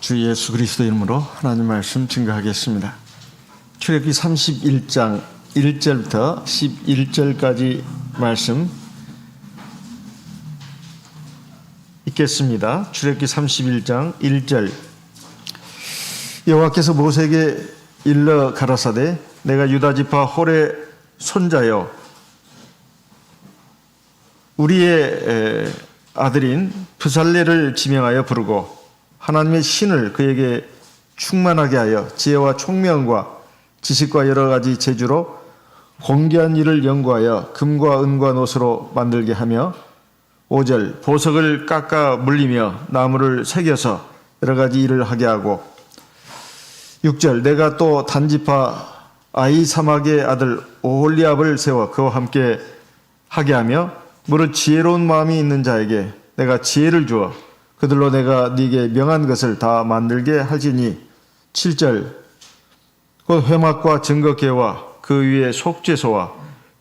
주 예수 그리스도 이름으로 하나님 말씀 증거하겠습니다. 출애굽기 31장 1절부터 11절까지 말씀 읽겠습니다. 출애굽기 31장 1절. 여호와께서 모세에게 일러 가라사대 내가 유다 지파 홀의 손자여 우리의 아들인 브살렐을 지명하여 부르고 하나님의 신을 그에게 충만하게 하여 지혜와 총명과 지식과 여러 가지 재주로 공기한 일을 연구하여 금과 은과 노스로 만들게 하며 5절 보석을 깎아 물리며 나무를 새겨서 여러 가지 일을 하게 하고 6절 내가 또 단지파 아히사막의 아들 오홀리압을 세워 그와 함께 하게 하며 무릇 지혜로운 마음이 있는 자에게 내가 지혜를 주어 그들로 내가 네게 명한 것을 다 만들게 할지니 7절 곧 회막과 증거궤와 그 위에 속죄소와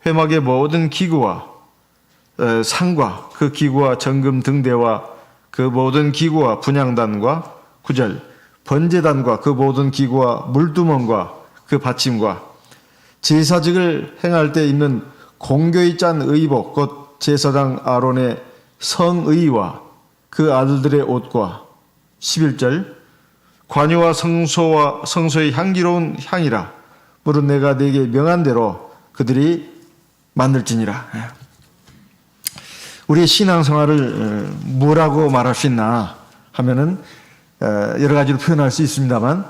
회막의 모든 기구와 상과 그 기구와 정금 등대와 그 모든 기구와 분향단과 9절 번제단과 그 모든 기구와 물두멍과 그 받침과 제사직을 행할 때 입는 공교히 짠 의복 곧 제사장 아론의 성의와 그 아들들의 옷과 11절 관유와 성소의 향기로운 향이라 무릇 내가 네게 명한 대로 그들이 만들지니라. 우리의 신앙생활을 뭐라고 말할 수 있나 하면은 여러 가지로 표현할 수 있습니다만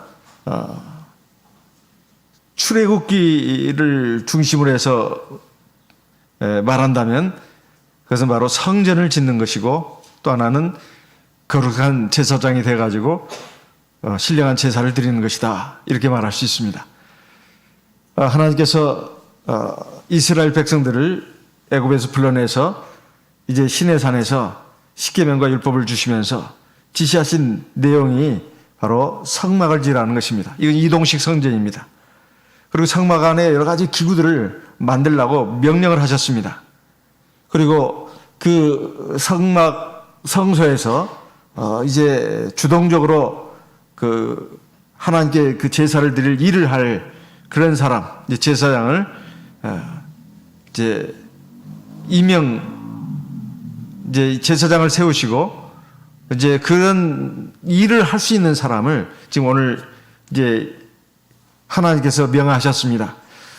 출애굽기를 중심으로 해서 말한다면 그것은 바로 성전을 짓는 것이고 또 하나는 거룩한 제사장이 돼가지고 신령한 제사를 드리는 것이다 이렇게 말할 수 있습니다. 하나님께서 이스라엘 백성들을 애굽에서 불러내서 이제 시내산에서 십계명과 율법을 주시면서 지시하신 내용이 바로 성막을 지으라는 것입니다. 이건 이동식 성전입니다. 그리고 성막 안에 여러 가지 기구들을 만들라고 명령을 하셨습니다. 그리고 그 성소에서 이제 주동적으로 그 하나님께 그 제사를 드릴 일을 할 그런 사람, 이제 제사장을 이제 이제 제사장을 세우시고 이제 그런 일을 할 수 있는 사람을 지금 오늘 이제 하나님께서 명하셨습니다.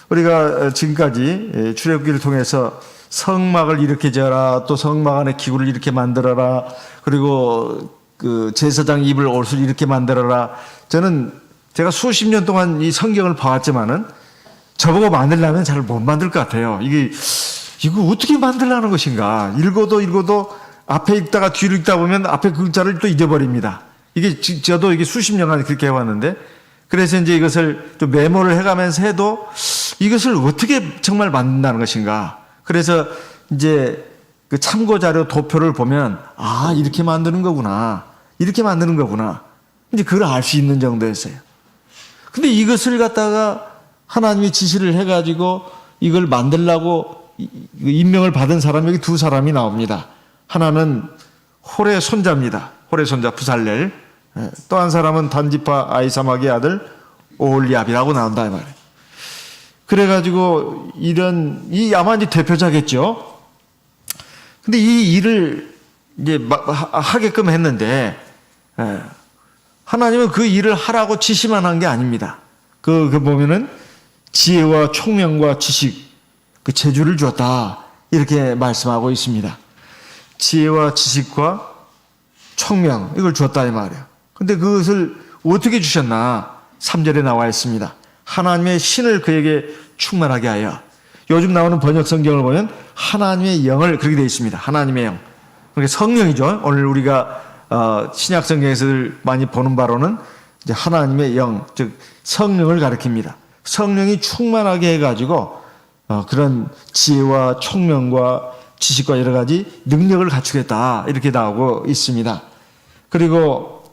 우리가 지금까지 출애굽기를 통해서 성막을 이렇게 지어라, 또 성막 안에 기구를 이렇게 만들어라, 그리고 그 제사장 입을 옷을 이렇게 만들어라. 제가 수십 년 동안 이 성경을 봐왔지만은 저보고 만들려면 잘 못 만들 것 같아요. 이거 어떻게 만들라는 것인가? 읽어도 앞에 읽다가 뒤로 읽다 보면 앞에 글자를 또 잊어버립니다. 저도 이게 수십 년간 그렇게 해왔는데, 그래서 이제 이것을 좀 메모를 해가면서 해도 이것을 어떻게 정말 만든다는 것인가? 그래서 이제 그 참고자료 도표를 보면, 이렇게 만드는 거구나. 이렇게 만드는 거구나. 이제 그걸 알 수 있는 정도였어요. 근데 이것을 갖다가 하나님이 지시를 해가지고 이걸 만들라고 임명을 받은 사람이 여기 두 사람이 나옵니다. 하나는 홀의 손자입니다. 홀의 손자 브살렐. 또 한 사람은 단지파 아히사막의 아들 오홀리압이라고 나온다 이 말이에요. 그래가지고 아마 이제 대표자겠죠. 근데 이 일을 이제 하게끔 했는데 하나님은 그 일을 하라고 지시만 한 게 아닙니다. 그 보면은 지혜와 총명과 지식, 그 재주를 주었다 이렇게 말씀하고 있습니다. 지혜와 지식과 총명 이걸 주었다 이 말이에요. 근데 그것을 어떻게 주셨나? 3절에 나와 있습니다. 하나님의 신을 그에게 충만하게 하여. 요즘 나오는 번역 성경을 보면 하나님의 영을 그렇게 되어 있습니다. 하나님의 영. 그러니까 성령이죠. 오늘 우리가 신약 성경에서 많이 보는 바로는 이제 하나님의 영, 즉 성령을 가리킵니다. 성령이 충만하게 해가지고 그런 지혜와 총명과 지식과 여러 가지 능력을 갖추겠다 이렇게 나오고 있습니다. 그리고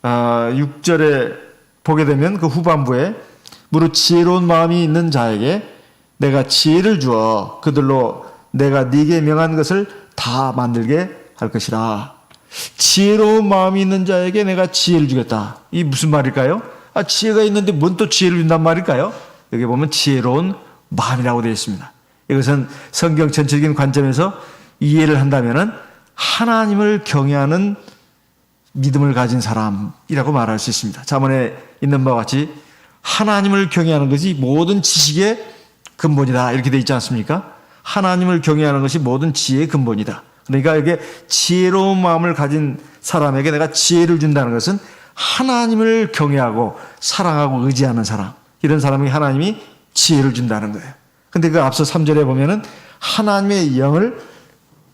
6절에 보게 되면 그 후반부에 무릇 지혜로운 마음이 있는 자에게 내가 지혜를 주어 그들로 내가 네게 명한 것을 다 만들게 할 것이라. 지혜로운 마음이 있는 자에게 내가 지혜를 주겠다. 이 무슨 말일까요? 지혜가 있는데 뭔 또 지혜를 준단 말일까요? 여기 보면 지혜로운 마음이라고 되어 있습니다. 이것은 성경 전체적인 관점에서 이해를 한다면은 하나님을 경외하는 믿음을 가진 사람이라고 말할 수 있습니다. 자문에 있는 바와 같이 하나님을 경외하는 것이 모든 지식의 근본이다. 이렇게 되어 있지 않습니까? 하나님을 경외하는 것이 모든 지혜의 근본이다. 그러니까 이게 지혜로운 마음을 가진 사람에게 내가 지혜를 준다는 것은 하나님을 경외하고 사랑하고 의지하는 사람, 이런 사람에게 하나님이 지혜를 준다는 거예요. 근데 그 앞서 3절에 보면은 하나님의 영을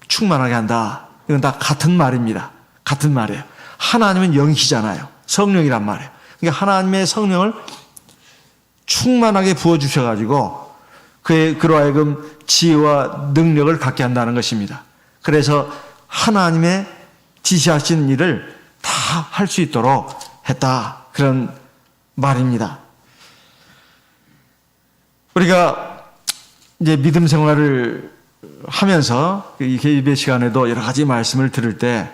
충만하게 한다. 이건 다 같은 말입니다. 같은 말이에요. 하나님은 영이시잖아요. 성령이란 말이에요. 그러니까 하나님의 성령을 충만하게 부어주셔가지고 그로 하여금 지혜와 능력을 갖게 한다는 것입니다. 그래서 하나님의 지시하신 일을 다 할 수 있도록 했다. 그런 말입니다. 우리가 이제 믿음 생활을 하면서 이 예배 시간에도 여러 가지 말씀을 들을 때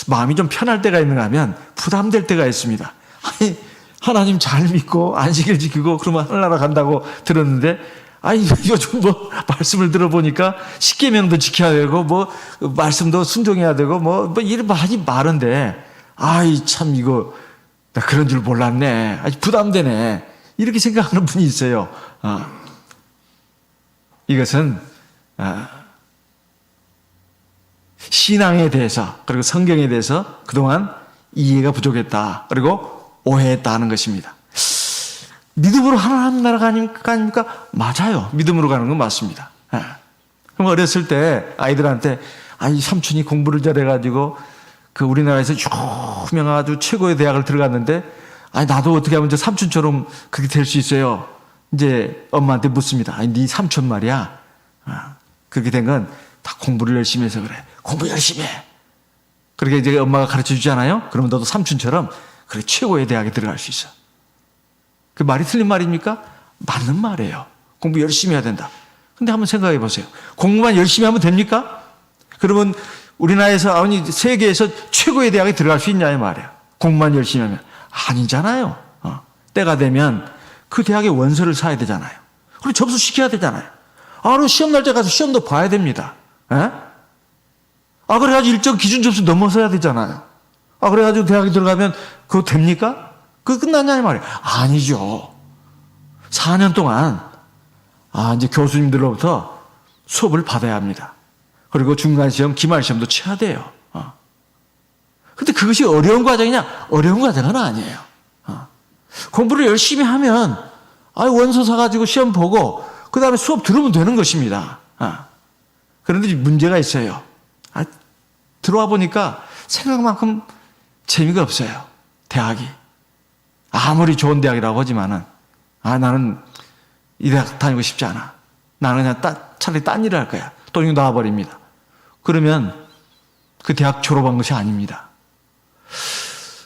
마음이 좀 편할 때가 있는가 하면 부담될 때가 있습니다. 아니, 하나님 잘 믿고 안식일 지키고 그러면 하늘나라 간다고 들었는데 요즘 말씀을 들어보니까 십계명도 지켜야 되고 말씀도 순종해야 되고 이런 많이 많은데 참 이거 나 그런 줄 몰랐네. 부담되네. 이렇게 생각하는 분이 있어요. 이것은 신앙에 대해서 그리고 성경에 대해서 그동안 이해가 부족했다. 그리고 오해했다 하는 것입니다. 믿음으로 하나님 나라 가니까 맞아요. 믿음으로 가는 건 맞습니다. 그럼 어렸을 때 아이들한테 삼촌이 공부를 잘해가지고 그 우리나라에서 유명한 아주 최고의 대학을 들어갔는데 나도 어떻게 하면 저 삼촌처럼 그렇게 될 수 있어요. 이제 엄마한테 묻습니다. 네 삼촌 말이야. 그렇게 된 건 다 공부를 열심히 해서 그래. 공부 열심히 해. 그렇게 이제 엄마가 가르쳐 주잖아요. 그러면 너도 삼촌처럼 그래 최고의 대학에 들어갈 수 있어. 그 말이 틀린 말입니까? 맞는 말이에요. 공부 열심히 해야 된다. 근데 한번 생각해 보세요. 공부만 열심히 하면 됩니까? 그러면 우리나라에서 세계에서 최고의 대학에 들어갈 수 있냐 이 말이에요. 공부만 열심히 하면. 아니잖아요. 때가 되면 그 대학의 원서를 사야 되잖아요. 그리고 접수 시켜야 되잖아요. 그럼 시험 날짜 가서 시험도 봐야 됩니다. 그래가지고 일정 기준 점수 넘어서야 되잖아요. 그래가지고 대학에 들어가면 그거 됩니까? 그거 끝났냐 이 말이에요. 아니죠. 4년 동안 이제 교수님들로부터 수업을 받아야 합니다. 그리고 중간시험, 기말시험도 쳐야 돼요. 근데 그것이 어려운 과정이냐? 어려운 과정은 아니에요. 공부를 열심히 하면 원서 사가지고 시험 보고 그 다음에 수업 들으면 되는 것입니다. 그런데 문제가 있어요. 들어와 보니까 생각만큼 재미가 없어요. 대학이. 아무리 좋은 대학이라고 하지만은 나는 이 대학 다니고 싶지 않아. 나는 그냥 차라리 딴 일을 할 거야. 돈이 나와버립니다. 그러면 그 대학 졸업한 것이 아닙니다.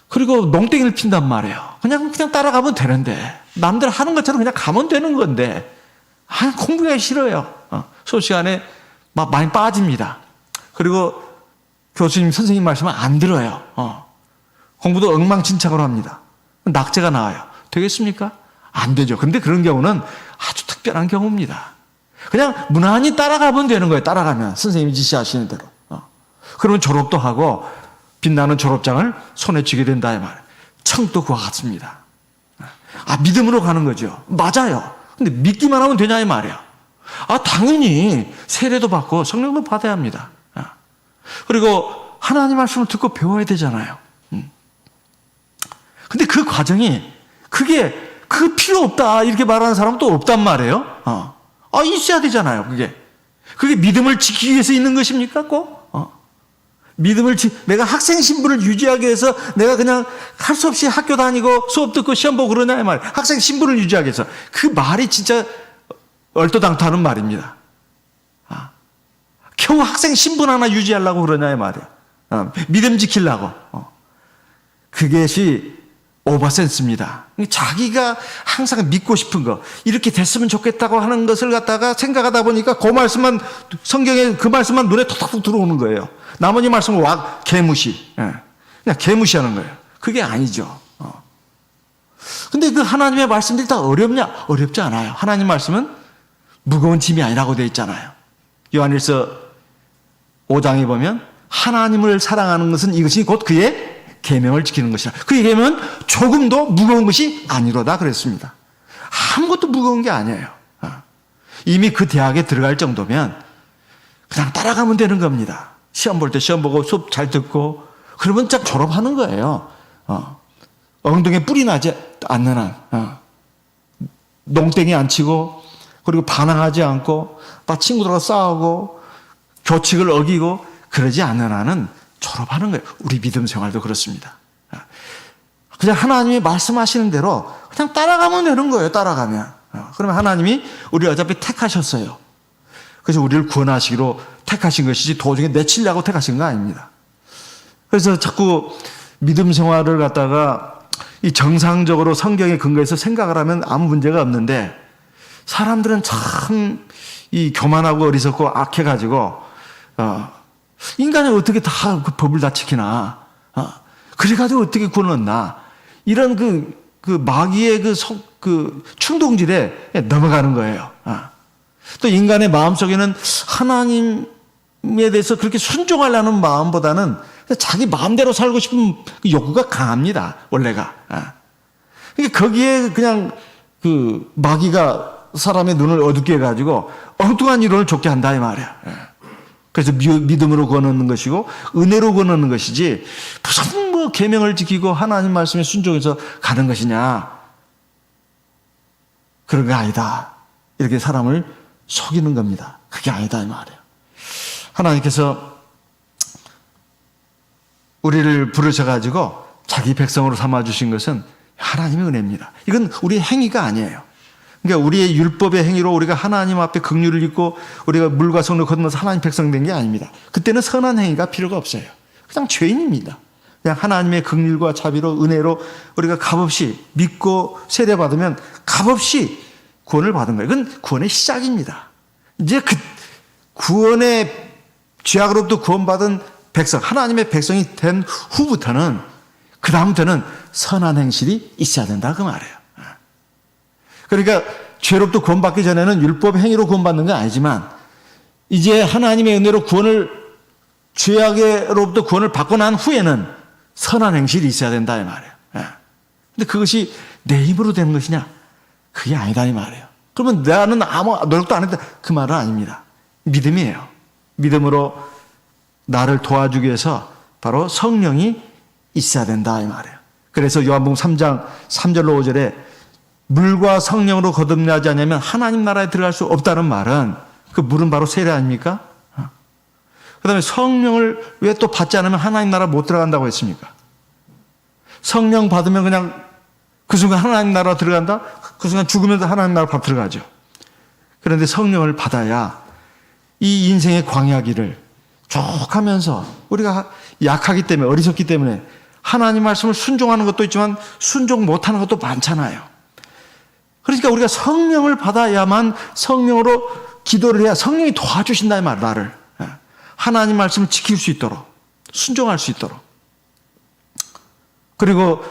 그리고 농땡이를 핀단 말이에요. 그냥 따라가면 되는데 남들 하는 것처럼 그냥 가면 되는 건데 공부가 싫어요. 수업 시간에 많이 빠집니다. 그리고 교수님 선생님 말씀은 안 들어요. 공부도 엉망진창으로 합니다. 낙제가 나와요. 되겠습니까? 안 되죠. 그런데 그런 경우는 아주 특별한 경우입니다. 그냥 무난히 따라가면 되는 거예요. 따라가면 선생님이 지시하시는 대로. 그러면 졸업도 하고 빛나는 졸업장을 손에 쥐게 된다 이 말이에요. 청도 그와 같습니다. 믿음으로 가는 거죠. 맞아요. 근데 믿기만 하면 되냐 이 말이에요. 당연히 세례도 받고 성령도 받아야 합니다. 그리고 하나님 말씀을 듣고 배워야 되잖아요. 근데 그 과정이 그게 필요 없다 이렇게 말하는 사람은 또 없단 말이에요. 있어야 되잖아요. 그게 믿음을 지키기 위해서 있는 것입니까? 꼭? 내가 학생 신분을 유지하기 위해서 내가 그냥 할 수 없이 학교 다니고 수업 듣고 시험 보고 그러냐 이 말이에요. 학생 신분을 유지하기 위해서. 그 말이 진짜 얼토당토하는 말입니다. 겨우 학생 신분 하나 유지하려고 그러냐 이 말이에요. 믿음 지키려고. 그것이 오버센스입니다. 자기가 항상 믿고 싶은 거, 이렇게 됐으면 좋겠다고 하는 것을 갖다가 생각하다 보니까 그 말씀만, 성경에 그 말씀만 눈에 톡톡 들어오는 거예요. 나머지 말씀은 개무시. 그냥 개무시하는 거예요. 그게 아니죠. 근데 그 하나님의 말씀들이 다 어렵냐? 어렵지 않아요. 하나님 말씀은 무거운 짐이 아니라고 되어 있잖아요. 요한일서 5장에 보면 하나님을 사랑하는 것은 이것이 곧 그의 계명을 지키는 것이라. 그의 계명은 조금도 무거운 것이 아니로다 그랬습니다. 아무것도 무거운 게 아니에요. 이미 그 대학에 들어갈 정도면 그냥 따라가면 되는 겁니다. 시험 볼 때 시험 보고 수업 잘 듣고 그러면 딱 졸업하는 거예요. 엉덩이에 뿔이 나지 않는 한, 농땡이 안 치고, 그리고 반항하지 않고, 막 친구들과 싸우고, 교칙을 어기고, 그러지 않는 한은 졸업하는 거예요. 우리 믿음 생활도 그렇습니다. 그냥 하나님이 말씀하시는 대로 그냥 따라가면 되는 거예요. 따라가면. 그러면 하나님이 우리를 어차피 택하셨어요. 그래서 우리를 구원하시기로 택하신 것이지 도중에 내치려고 택하신 거 아닙니다. 그래서 자꾸 믿음 생활을 갖다가 이 정상적으로 성경에 근거해서 생각을 하면 아무 문제가 없는데 사람들은 참 이 교만하고 어리석고 악해가지고 인간이 어떻게 다 그 법을 다 지키나 그래가지고 어떻게 구원 얻나 이런 그 마귀의 그 충동질에 넘어가는 거예요. 또 인간의 마음속에는 하나님에 대해서 그렇게 순종하려는 마음보다는 자기 마음대로 살고 싶은 그 욕구가 강합니다. 원래가. 그러니까 거기에 그냥 그 마귀가 사람의 눈을 어둡게 해가지고 엉뚱한 이론을 좁게 한다 이 말이야. 그래서 믿음으로 구원 얻는 것이고 은혜로 구원 얻는 것이지 무슨 뭐 계명을 지키고 하나님 말씀에 순종해서 가는 것이냐. 그런 게 아니다. 이렇게 사람을 속이는 겁니다. 그게 아니다 이 말이에요. 하나님께서 우리를 부르셔가지고 자기 백성으로 삼아주신 것은 하나님의 은혜입니다. 이건 우리의 행위가 아니에요. 그러니까 우리의 율법의 행위로 우리가 하나님 앞에 긍휼을 입고 우리가 물과 성령을 거듭나서 하나님 백성 된 게 아닙니다. 그때는 선한 행위가 필요가 없어요. 그냥 죄인입니다. 그냥 하나님의 긍휼과 자비로 은혜로 우리가 값없이 믿고 세례받으면 값없이 구원을 받은 거예요. 이건 구원의 시작입니다. 이제 그 구원의 죄악으로부터 구원받은 백성, 하나님의 백성이 된 후부터는 그 다음부터는 선한 행실이 있어야 된다 그 말이에요. 그러니까 죄로부터 구원받기 전에는 율법 행위로 구원받는 건 아니지만 이제 하나님의 은혜로 죄악으로부터 구원을 받고 난 후에는 선한 행실이 있어야 된다 이 말이에요. 근데 그것이 내 힘으로 되는 것이냐? 그게 아니다 이 말이에요. 그러면 나는 아무 노력도 안 했다 그 말은 아닙니다. 믿음이에요. 믿음으로 나를 도와주기 위해서 바로 성령이 있어야 된다 이 말이에요. 그래서 요한복음 3장 3절로 5절에 물과 성령으로 거듭나지 않으면 하나님 나라에 들어갈 수 없다는 말은 그 물은 바로 세례 아닙니까? 그 다음에 성령을 왜 또 받지 않으면 하나님 나라 못 들어간다고 했습니까? 성령 받으면 그냥 그 순간 하나님 나라 들어간다? 그 순간 죽으면서 하나님 나라 밥 들어가죠. 그런데 성령을 받아야 이 인생의 광야기를 쭉 하면서 우리가 약하기 때문에 어리석기 때문에 하나님 말씀을 순종하는 것도 있지만 순종 못하는 것도 많잖아요. 그러니까 우리가 성령을 받아야만 성령으로 기도를 해야 성령이 도와주신다 이 말 나를 하나님 말씀을 지킬 수 있도록 순종할 수 있도록 그리고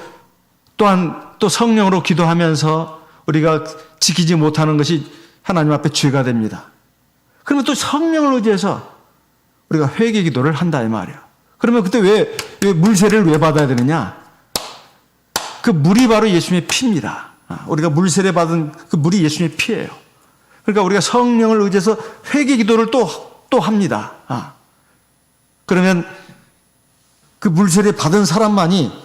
또한 또 성령으로 기도하면서 우리가 지키지 못하는 것이 하나님 앞에 죄가 됩니다. 그러면 또 성령을 의지해서 우리가 회개 기도를 한다 이 말이야. 그러면 그때 왜 물세례를 왜 받아야 되느냐? 그 물이 바로 예수님의 피입니다. 우리가 물세례 받은 그 물이 예수님의 피예요. 그러니까 우리가 성령을 의지해서 회개 기도를 또 합니다. 그러면 그 물세례 받은 사람만이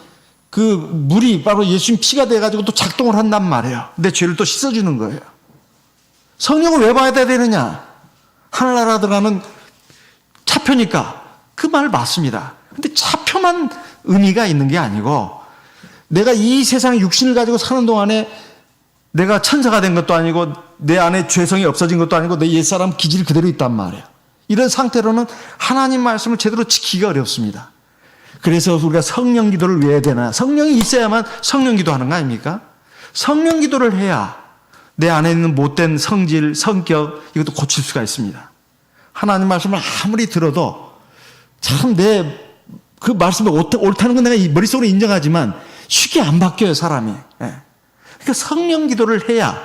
그 물이 바로 예수님 피가 돼가지고 또 작동을 한단 말이에요. 내 죄를 또 씻어주는 거예요. 성령을 왜 받아야 되느냐? 하늘나라 들어가는 차표니까 그 말 맞습니다. 근데 차표만 의미가 있는 게 아니고 내가 이 세상 육신을 가지고 사는 동안에 내가 천사가 된 것도 아니고 내 안에 죄성이 없어진 것도 아니고 내 옛사람 기질 그대로 있단 말이에요. 이런 상태로는 하나님 말씀을 제대로 지키기가 어렵습니다. 그래서 우리가 성령 기도를 왜 해야 되나? 성령이 있어야만 성령 기도하는 거 아닙니까? 성령 기도를 해야 내 안에 있는 못된 성질, 성격 이것도 고칠 수가 있습니다. 하나님 말씀을 아무리 들어도 참 그 말씀이 옳다는 건 내가 머릿속으로 인정하지만 쉽게 안 바뀌어요, 사람이. 그러니까 성령 기도를 해야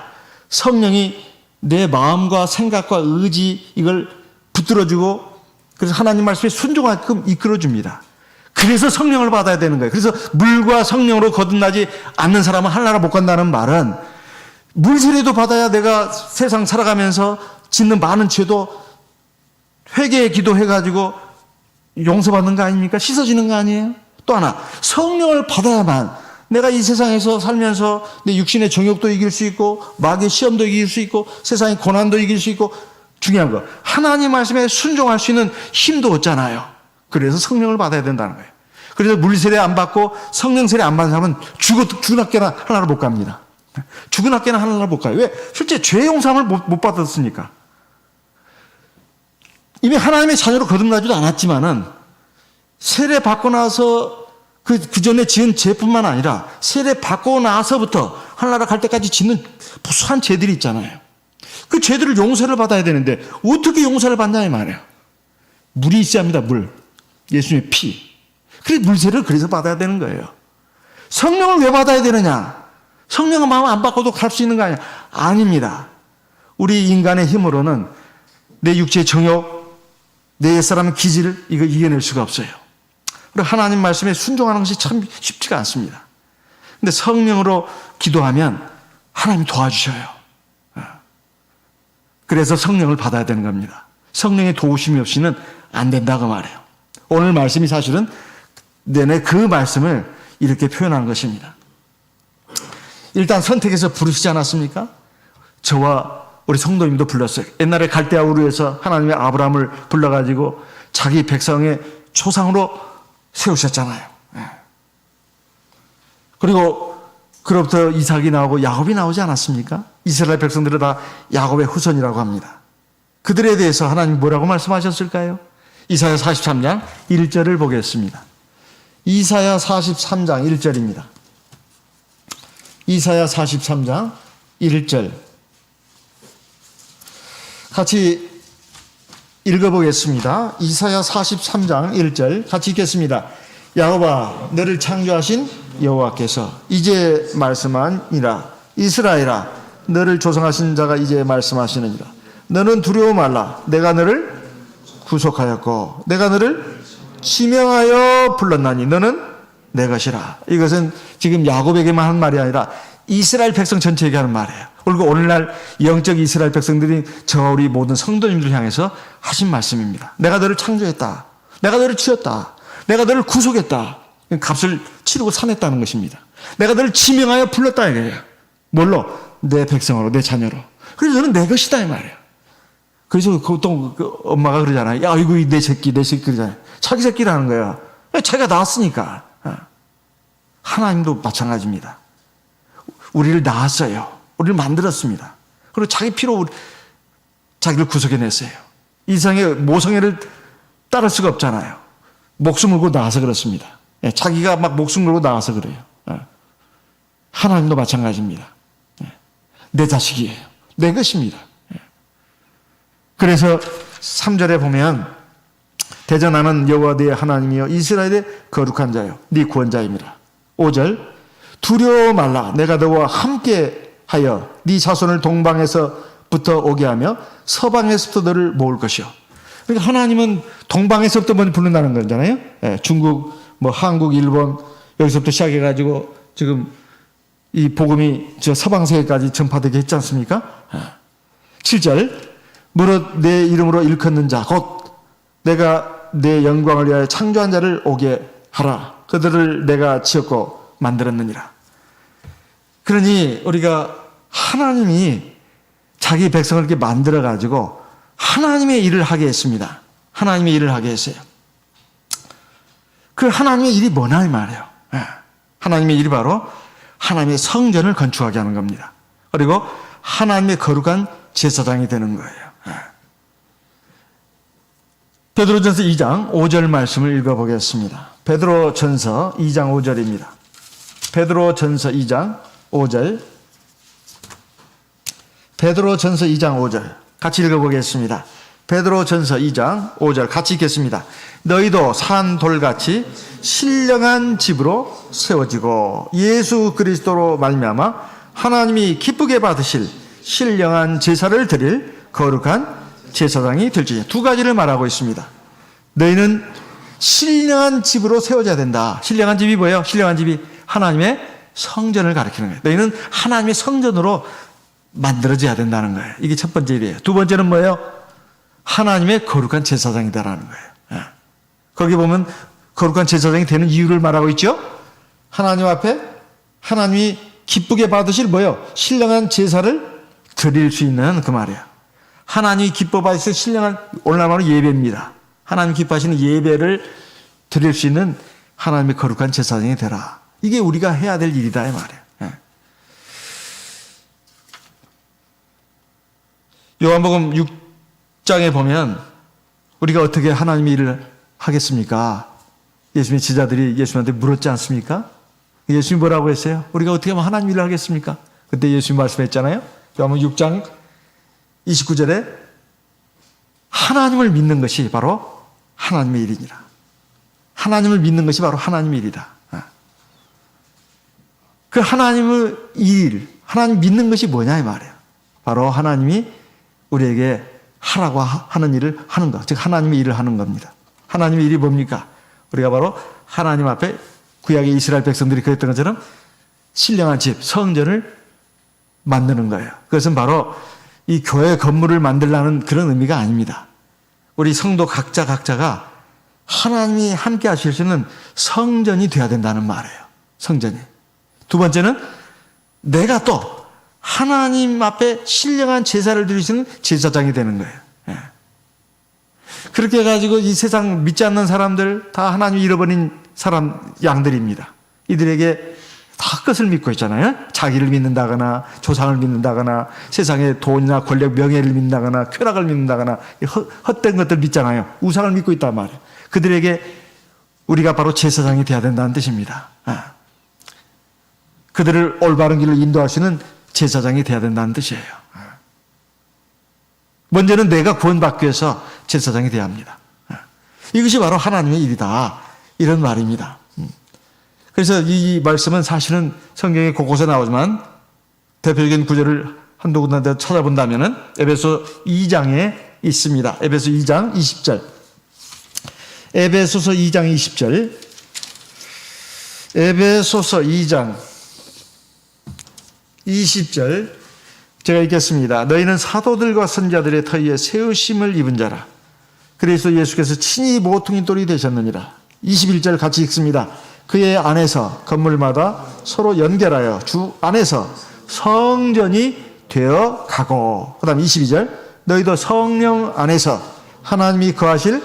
성령이 내 마음과 생각과 의지 이걸 붙들어주고 그래서 하나님 말씀에 순종하게끔 이끌어줍니다. 그래서 성령을 받아야 되는 거예요. 그래서 물과 성령으로 거듭나지 않는 사람은 하늘나라 못 간다는 말은 물 세례도 받아야 내가 세상 살아가면서 짓는 많은 죄도 회개 기도해가지고 용서받는 거 아닙니까? 씻어지는 거 아니에요? 또 하나 성령을 받아야만 내가 이 세상에서 살면서 내 육신의 정욕도 이길 수 있고 마귀의 시험도 이길 수 있고 세상의 고난도 이길 수 있고 중요한 거 하나님 말씀에 순종할 수 있는 힘도 얻잖아요. 그래서 성령을 받아야 된다는 거예요. 그래서 물 세례 안 받고 성령 세례 안 받는 사람은 죽은 학교나 하나를 못 갑니다. 죽은 학교나 하나를 못 가요. 왜? 실제 죄 용서함을 못 받았으니까. 이미 하나님의 자녀로 거듭나지도 않았지만은 세례 받고 나서 그 전에 지은 죄뿐만 아니라 세례 받고 나서부터 하늘나라 갈 때까지 짓는 무수한 죄들이 있잖아요. 그 죄들을 용서를 받아야 되는데 어떻게 용서를 받냐 이 말이에요. 물이 있어야 합니다. 물. 예수님의 피. 그래서 물세를 그래서 받아야 되는 거예요. 성령을 왜 받아야 되느냐? 성령의 마음 안 바꿔도 갈 수 있는 거 아니야? 아닙니다. 우리 인간의 힘으로는 내 육체의 정욕, 내 옛사람의 기질 이거 이겨낼 수가 없어요. 그리고 하나님 말씀에 순종하는 것이 참 쉽지가 않습니다. 근데 성령으로 기도하면 하나님이 도와주셔요. 그래서 성령을 받아야 되는 겁니다. 성령의 도우심이 없이는 안 된다고 말해요. 오늘 말씀이 사실은 내내 그 말씀을 이렇게 표현한 것입니다. 일단 선택해서 부르시지 않았습니까? 저와 우리 성도님도 불렀어요. 옛날에 갈대아 우르에서 하나님의 아브라함을 불러가지고 자기 백성의 초상으로 세우셨잖아요. 그리고 그로부터 이삭이 나오고 야곱이 나오지 않았습니까? 이스라엘 백성들은 다 야곱의 후손이라고 합니다. 그들에 대해서 하나님 뭐라고 말씀하셨을까요? 이사야 43장 1절을 보겠습니다. 이사야 43장 1절입니다. 이사야 43장 1절 같이 읽어보겠습니다. 이사야 43장 1절 같이 읽겠습니다. 야곱아 너를 창조하신 여호와께서 이제 말씀하니라. 이스라엘아 너를 조성하신 자가 이제 말씀하시느니라. 너는 두려워 말라. 내가 너를 구속하였고 내가 너를 지명하여 불렀나니 너는 내 것이라. 이것은 지금 야곱에게만 한 말이 아니라 이스라엘 백성 전체에게 하는 말이에요. 그리고 오늘날 영적 이스라엘 백성들이 저 우리 모든 성도님들 향해서 하신 말씀입니다. 내가 너를 창조했다. 내가 너를 지었다. 내가 너를 구속했다. 값을 치르고 사냈다는 것입니다. 내가 너를 지명하여 불렀다 이거예요. 뭘로? 내 백성으로, 내 자녀로. 그래서 너는 내 것이다 이 말이에요. 그래서 보통 엄마가 그러잖아요. 야 이거 내 새끼 그러잖아요. 자기 새끼라는 거예요. 자기가 낳았으니까. 하나님도 마찬가지입니다. 우리를 낳았어요. 우리를 만들었습니다. 그리고 자기 피로 자기를 구속해냈어요. 이 세상에 모성애를 따를 수가 없잖아요. 목숨 걸고 나와서 그렇습니다. 자기가 막 목숨 걸고 나와서 그래요. 하나님도 마찬가지입니다. 내 자식이에요. 내 것입니다. 그래서 3절에 보면 대전하는 여호와 네 하나님이여 이스라엘의 거룩한 자요 네 구원자입니다. 5절 두려워 말라. 내가 너와 함께 하여 네 자손을 동방에서부터 오게 하며 서방에서부터 너를 모을 것이요. 그러니까 하나님은 동방에서부터 먼저 부른다는 거잖아요. 중국, 한국, 일본 여기서부터 시작해가지고 지금 이 복음이 저 서방 세계까지 전파되게 했지 않습니까? 7절 무릇 내 이름으로 일컫는 자 곧 내가 내 영광을 위하여 창조한 자를 오게 하라. 그들을 내가 지었고 만들었느니라. 그러니 우리가 하나님이 자기 백성을 이렇게 만들어가지고 하나님의 일을 하게 했습니다. 하나님의 일을 하게 했어요. 그 하나님의 일이 뭐냐 이 말이에요. 하나님의 일이 바로 하나님의 성전을 건축하게 하는 겁니다. 그리고 하나님의 거룩한 제사장이 되는 거예요. 베드로전서 2장 5절 말씀을 읽어보겠습니다. 베드로전서 2장 5절입니다. 베드로전서 2장 5절. 베드로전서 2장 5절 같이 읽어보겠습니다. 베드로전서 2장 5절 같이 읽겠습니다. 너희도 산 돌같이 신령한 집으로 세워지고 예수 그리스도로 말미암아 하나님이 기쁘게 받으실 신령한 제사를 드릴 거룩한 제사장이 될지니. 두 가지를 말하고 있습니다. 너희는 신령한 집으로 세워져야 된다. 신령한 집이 뭐예요? 신령한 집이 하나님의 성전을 가리키는 거예요. 너희는 하나님의 성전으로 만들어져야 된다는 거예요. 이게 첫 번째 일이에요. 두 번째는 뭐예요? 하나님의 거룩한 제사장이다라는 거예요. 거기 보면 거룩한 제사장이 되는 이유를 말하고 있죠. 하나님 앞에 하나님이 기쁘게 받으실 뭐예요? 신령한 제사를 드릴 수 있는 그 말이에요. 하나님이 기뻐 받으실 신령한, 오늘날 말로 예배입니다. 하나님 기뻐하시는 예배를 드릴 수 있는 하나님의 거룩한 제사장이 되라. 이게 우리가 해야 될 일이다 이 말이에요. 요한복음 6장에 보면 우리가 어떻게 하나님의 일을 하겠습니까? 예수님의 제자들이 예수님한테 물었지 않습니까? 예수님이 뭐라고 했어요? 우리가 어떻게 하면 하나님 일을 하겠습니까? 그때 예수님 말씀했잖아요. 요한복음 6장 29절에 하나님을 믿는 것이 바로 하나님의 일이니라. 하나님을 믿는 것이 바로 하나님의 일이다. 그 하나님의 일, 하나님 믿는 것이 뭐냐 이 말이에요. 바로 하나님이 우리에게 하라고 하는 일을 하는 것, 즉 하나님의 일을 하는 겁니다. 하나님의 일이 뭡니까? 우리가 바로 하나님 앞에 구약의 이스라엘 백성들이 그랬던 것처럼 신령한 집, 성전을 만드는 거예요. 그것은 바로 이 교회 건물을 만들라는 그런 의미가 아닙니다. 우리 성도 각자가 하나님이 함께 하실 수 있는 성전이 되어야 된다는 말이에요. 성전이. 두 번째는 내가 또 하나님 앞에 신령한 제사를 드릴 수 있는 제사장이 되는 거예요. 그렇게 해가지고 이 세상 믿지 않는 사람들 다 하나님 잃어버린 사람 양들입니다. 이들에게 다 것을 믿고 있잖아요. 자기를 믿는다거나 조상을 믿는다거나 세상의 돈이나 권력 명예를 믿는다거나 쾌락을 믿는다거나 헛된 것들 믿잖아요. 우상을 믿고 있단 말이에요. 그들에게 우리가 바로 제사장이 되어야 된다는 뜻입니다. 그들을 올바른 길을 인도할 수 있는 제사장이 되어야 된다는 뜻이에요. 먼저는 내가 구원받기 위해서 제사장이 되어야 합니다. 이것이 바로 하나님의 일이다. 이런 말입니다. 그래서 이 말씀은 사실은 성경에 곳곳에 나오지만 대표적인 구절을 한두 군데 찾아본다면 에베소 2장에 있습니다. 에베소 2장 20절. 에베소서 2장 20절. 에베소서 2장 20절 제가 읽겠습니다. 너희는 사도들과 선자들의 터위에 세우심을 입은 자라. 그래서 예수께서 친히 모퉁이 돌이 되셨느니라. 21절 같이 읽습니다. 그의 안에서 건물마다 서로 연결하여 주 안에서 성전이 되어 가고. 그 다음 22절 너희도 성령 안에서 하나님이 거하실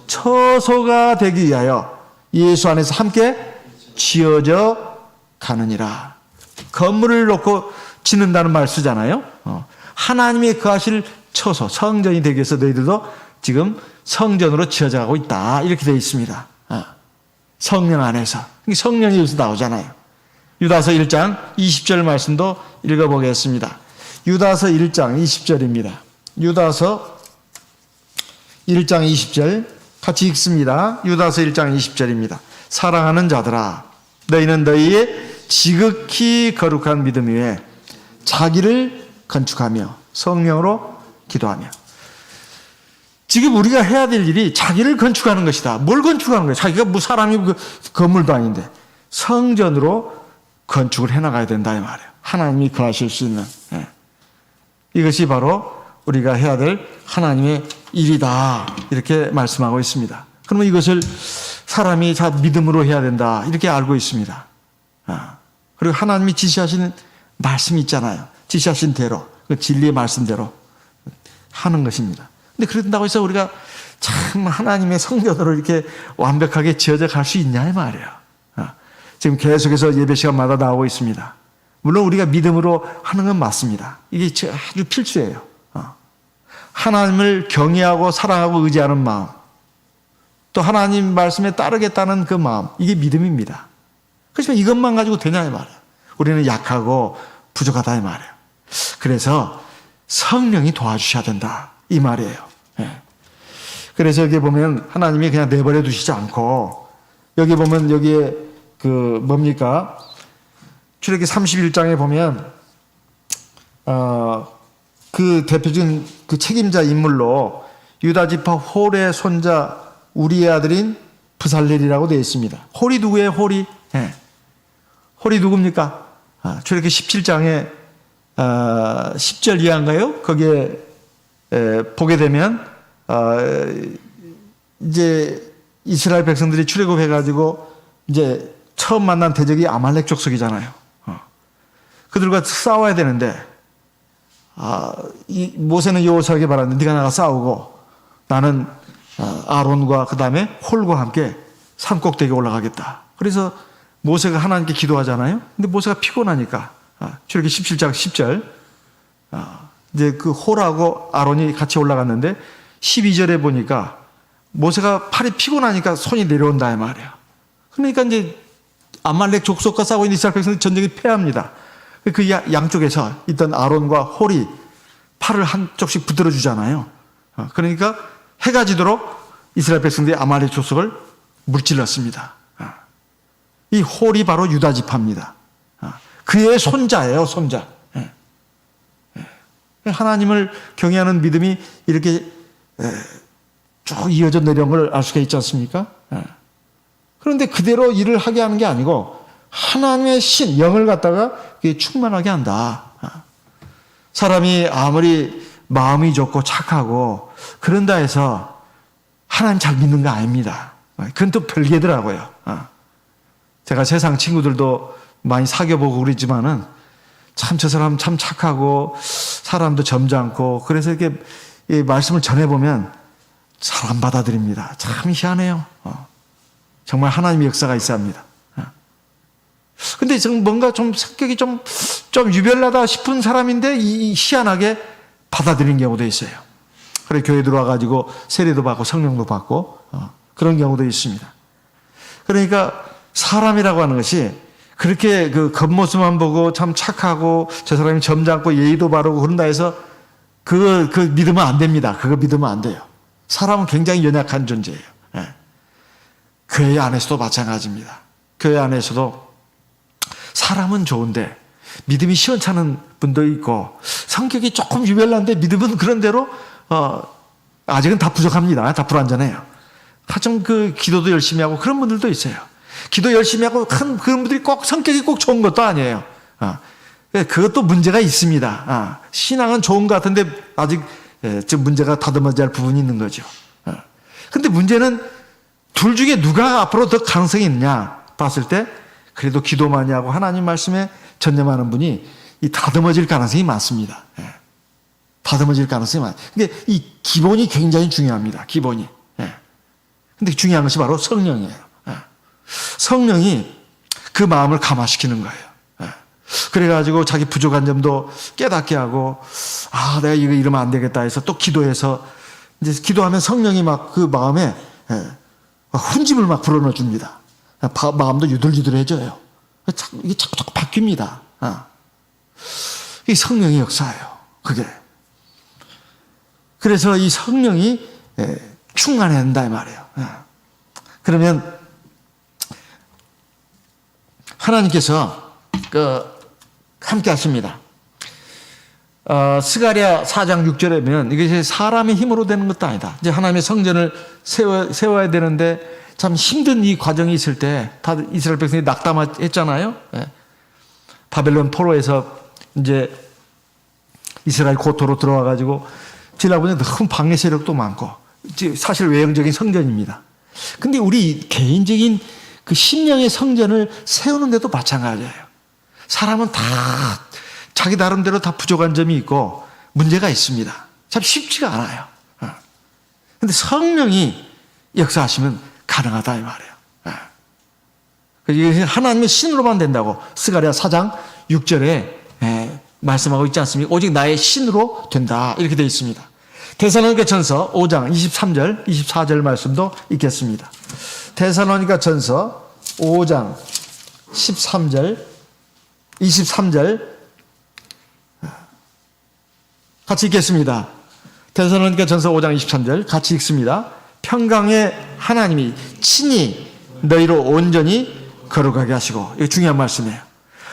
처소가 되기 위하여 예수 안에서 함께 지어져 가느니라. 건물을 놓고 짓는다는 말 쓰잖아요. 하나님이 거하실 처소, 성전이 되기 위해서 너희들도 지금 성전으로 지어져 가고 있다. 이렇게 되어 있습니다. 성령 안에서. 성령이 여기서 나오잖아요. 유다서 1장 20절 말씀도 읽어보겠습니다. 유다서 1장 20절입니다. 유다서 1장 20절 같이 읽습니다. 유다서 1장 20절입니다. 사랑하는 자들아 너희는 너희의 지극히 거룩한 믿음 위에 자기를 건축하며 성령으로 기도하며. 지금 우리가 해야 될 일이 자기를 건축하는 것이다. 뭘 건축하는 거예요? 자기가 뭐 사람이 그 건물도 아닌데 성전으로 건축을 해나가야 된다 이 말이에요. 하나님이 거하실 수 있는. 이것이 바로 우리가 해야 될 하나님의 일이다. 이렇게 말씀하고 있습니다. 그러면 이것을 사람이 다 믿음으로 해야 된다. 이렇게 알고 있습니다. 그리고 하나님이 지시하시는 말씀이 있잖아요. 지시하신 대로, 그 진리의 말씀대로 하는 것입니다. 근데 그런다고 해서 우리가 참 하나님의 성전으로 이렇게 완벽하게 지어져 갈 수 있냐 이 말이에요. 지금 계속해서 예배 시간마다 나오고 있습니다. 물론 우리가 믿음으로 하는 건 맞습니다. 이게 아주 필수예요. 하나님을 경외하고 사랑하고 의지하는 마음, 또 하나님 말씀에 따르겠다는 그 마음, 이게 믿음입니다. 그렇지만 이것만 가지고 되냐 이 말이에요. 우리는 약하고 부족하다 이 말이에요. 그래서 성령이 도와주셔야 된다 이 말이에요. 예. 그래서 여기 보면 하나님이 그냥 내버려 두시지 않고, 여기 보면 여기에 그 뭡니까? 출애굽기 31장에 보면 그 대표적인 그 책임자 인물로 유다 지파 홀의 손자 우리의 아들인 브살렐이라고 되어 있습니다. 홀이 누구예요? 홀이? 예. 홀이 누굽니까? 출애굽기 17장에 10절 이하인가요? 거기에 보게 되면 이제 이스라엘 백성들이 출애굽해가지고 이제 처음 만난 대적이 아말렉 족속이잖아요. 그들과 싸워야 되는데 이 모세는 여호수아에게 말하는데 네가 나가 싸우고 나는 아론과 그 다음에 홀과 함께 산꼭대기에 올라가겠다. 그래서 모세가 하나님께 기도하잖아요. 근데 모세가 피곤하니까 출애굽기 17장 10절 이제 그 홀하고 아론이 같이 올라갔는데 12절에 보니까 모세가 팔이 피곤하니까 손이 내려온다 이 말이에요. 그러니까 이제 아말렉 족속과 싸우고 있는 이스라엘 백성들이 전쟁에 패합니다. 그 양쪽에서 있던 아론과 홀이 팔을 한쪽씩 붙들어 주잖아요. 그러니까 해가 지도록 이스라엘 백성들이 아말렉 족속을 물질렀습니다. 이 홀이 바로 유다 지파입니다. 그의 손자예요, 손자. 하나님을 경외하는 믿음이 이렇게 쭉 이어져 내려온 걸 알 수가 있지 않습니까? 그런데 그대로 일을 하게 하는 게 아니고 하나님의 신, 영을 갖다가 충만하게 한다. 사람이 아무리 마음이 좋고 착하고 그런다 해서 하나님 잘 믿는 거 아닙니다. 그건 또 별개더라고요. 제가 세상 친구들도 많이 사귀어보고 그러지만은 참 저 사람 참 착하고 사람도 점잖고 그래서 이렇게 이 말씀을 전해보면 잘 안 받아들입니다. 참 희한해요. 정말 하나님의 역사가 있어야 합니다. 근데 뭔가 좀 성격이 좀 유별나다 싶은 사람인데 희한하게 받아들이는 경우도 있어요. 그래 교회 들어와가지고 세례도 받고 성령도 받고 그런 경우도 있습니다. 그러니까 사람이라고 하는 것이 그렇게 그 겉모습만 보고 참 착하고 저 사람이 점잖고 예의도 바르고 그런다 해서 그거 믿으면 안 됩니다. 그거 믿으면 안 돼요. 사람은 굉장히 연약한 존재예요. 교회 안에서도 마찬가지입니다. 교회 안에서도 사람은 좋은데 믿음이 시원찮은 분도 있고 성격이 조금 유별난데 믿음은 그런 대로 아직은 다 부족합니다. 다 불완전해요. 하여튼 그 기도도 열심히 하고 그런 분들도 있어요. 기도 열심히 하고 그런 분들이 꼭 성격이 꼭 좋은 것도 아니에요. 그것도 문제가 있습니다. 신앙은 좋은 것 같은데 아직 좀 문제가 다듬어져야 할 부분이 있는 거죠. 근데 문제는 둘 중에 누가 앞으로 더 가능성이 있느냐 봤을 때 그래도 기도 많이 하고 하나님 말씀에 전념하는 분이 이 다듬어질 가능성이 많습니다. 다듬어질 가능성이 많아요. 근데 이 기본이 굉장히 중요합니다. 기본이. 근데 중요한 것이 바로 성령이에요. 성령이 그 마음을 감화시키는 거예요. 그래가지고 자기 부족한 점도 깨닫게 하고 내가 이거 이러면 안 되겠다 해서 또 기도해서 이제 기도하면 성령이 막 그 마음에 훈집을 막 불어넣어 줍니다. 마음도 유들유들해져요. 이게 자꾸 바뀝니다. 이 성령의 역사예요. 그게. 그래서 이 성령이 충만해야 한다 이 말이에요. 그러면 하나님께서 함께 하십니다. 스가랴 4장 6절에 보면 이게 사람의 힘으로 되는 것도 아니다. 이제 하나님의 성전을 세워야 되는데 참 힘든 이 과정이 있을 때 다 이스라엘 백성이 낙담했잖아요. 바벨론 포로에서 이제 이스라엘 고토로 들어와 가지고 지나보니 큰 방해 세력도 많고 사실 외형적인 성전입니다. 근데 우리 개인적인 그 심령의 성전을 세우는데도 마찬가지예요. 사람은 다 자기 나름대로 다 부족한 점이 있고 문제가 있습니다. 참 쉽지가 않아요. 그런데 성령이 역사하시면 가능하다 이 말이에요. 이게 하나님의 신으로만 된다고 스가랴 4장 6절에 말씀하고 있지 않습니까? 오직 나의 신으로 된다 이렇게 되어 있습니다. 데살로니가전서 5장 23절, 24절 말씀도 읽겠습니다. 데살로니가전서 5장 13절, 23절 같이 읽겠습니다. 데살로니가전서 5장 23절 같이 읽습니다. 평강의 하나님이 친히 너희로 온전히 거룩하게 하시고, 이거 중요한 말씀이에요.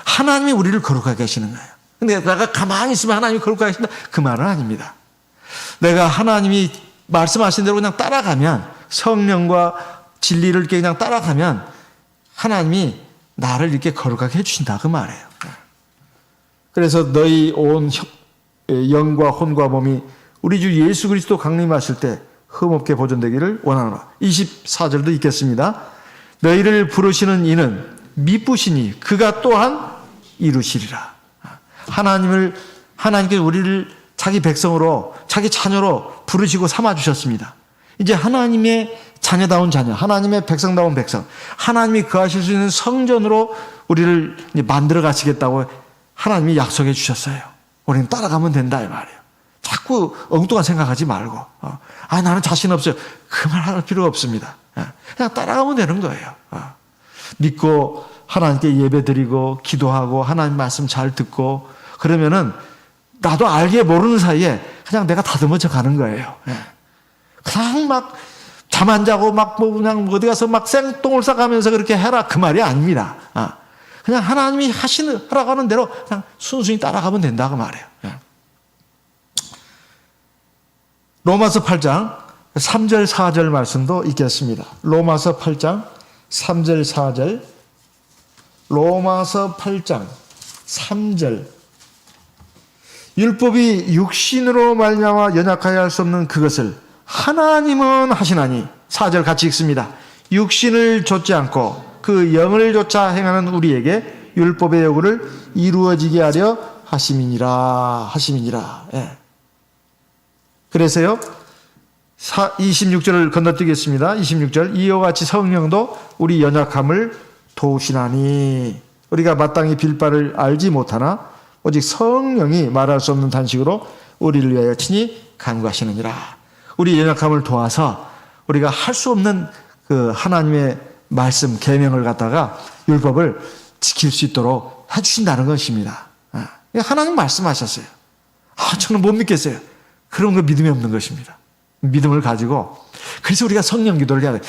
하나님이 우리를 거룩하게 하시는 거예요. 근데 내가 가만히 있으면 하나님이 거룩하게 하신다, 그 말은 아닙니다. 내가 하나님이 말씀하신 대로 그냥 따라가면, 성령과 진리를 이렇게 그냥 따라가면 하나님이 나를 이렇게 거룩하게 해주신다, 그 말이에요. 그래서 너희 온 영과 혼과 몸이 우리 주 예수 그리스도 강림하실 때 흠없게 보존되기를 원하노라. 24절도 읽겠습니다. 너희를 부르시는 이는 미쁘시니 그가 또한 이루시리라. 하나님께 우리를 자기 백성으로, 자기 자녀로 부르시고 삼아주셨습니다. 이제 하나님의 자녀다운 자녀, 하나님의 백성다운 백성, 하나님이 거하실 수 있는 성전으로 우리를 만들어 가시겠다고 하나님이 약속해 주셨어요. 우리는 따라가면 된다, 이 말이에요. 자꾸 엉뚱한 생각하지 말고, 나는 자신 없어요. 그 말 할 필요 없습니다. 그냥 따라가면 되는 거예요. 믿고 하나님께 예배 드리고 기도하고 하나님 말씀 잘 듣고 그러면은 나도 알게 모르는 사이에 그냥 내가 다듬어져 가는 거예요. 그냥 막 잠 안 자고 막 뭐 그냥 어디 가서 막 생똥을 싸가면서 그렇게 해라, 그 말이 아닙니다. 그냥 하나님이 하라고 하는 대로 그냥 순순히 따라가면 된다, 그 말이에요. 로마서 8장 3절 4절 말씀도 읽겠습니다. 로마서 8장 3절 4절. 로마서 8장 3절. 율법이 육신으로 말미암아 연약하여 할 수 없는 그것을 하나님은 하시나니. 4절 같이 읽습니다. 육신을 좇지 않고 그 영을 좇아 행하는 우리에게 율법의 요구를 이루어지게 하려 하심이니라. 예. 그래서요 26절을 건너뛰겠습니다. 26절. 이와 같이 성령도 우리 연약함을 도우시나니. 우리가 마땅히 빌 바를 알지 못하나 오직 성령이 말할 수 없는 단식으로 우리를 위하여 친히 간구하시느니라. 우리 연약함을 도와서 우리가 할 수 없는 그 하나님의 말씀, 계명을 갖다가 율법을 지킬 수 있도록 해주신다는 것입니다. 하나님 말씀하셨어요. 저는 못 믿겠어요. 그런 거 믿음이 없는 것입니다. 믿음을 가지고. 그래서 우리가 성령 기도를 해야 돼요.